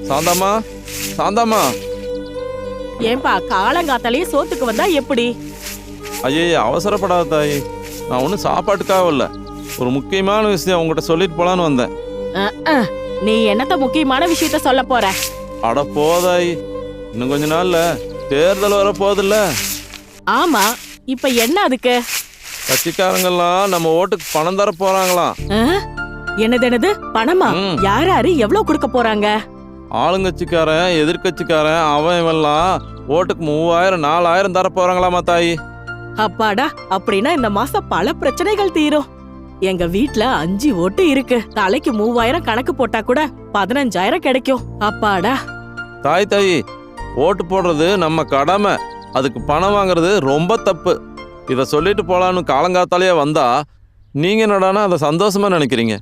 சாந்தாம்மா, சாந்தாம்மா. ஏன்பா காலங்காத்தாலேயே சோத்துக்கு வந்தா எப்படி? ஐயே, அவசரப்படாத தாயி. நான் ஒன்றும் சாப்பாட்டுக்காக இல்லை, ஒரு முக்கியமான விஷயம் உங்ககிட்ட சொல்லிட்டு போலான்னு வந்தேன். நீ என்னத்த முக்கியமான விஷயத்த சொல்ல போற? அட போதாயி, இன்னும் கொஞ்ச நாள்ல தேர்தல் வர போதில்ல. ஆமா, இப்ப என்ன அதுக்கு? கட்சிக்காரங்கெல்லாம் நம்ம ஓட்டுக்கு பணம் தர போறாங்களாம். என்னது பணமா? யாராரு எவ்வளவு கொடுக்க போறாங்க? ஆளுங்கட்சிக்காரன் எதிர்கட்சிக்காரன் அவன் இவெல்லாம் ஓட்டுக்கு 3000 4000 தர போறாங்களாமா தாயி. அப்பாடா, அப்படின்னா இந்த மாசம் பல பிரச்சனைகள் தீரும். எங்க வீட்ல 5 ஓட்டு இருக்கு. தலைக்கு 3000 கணக்கு போட்டா கூட 15000 கிடைக்கும். அப்பாடா. தாயி, ஓட்டு போடுறது நம்ம கடமை, அதுக்கு பணம் வாங்குறது ரொம்ப தப்பு. இத சொல்லிட்டு போலான்னு காலங்காத்தாலேயே வந்தா நீங்க என்னடானா அதை சந்தோஷமா நினைக்கிறீங்க.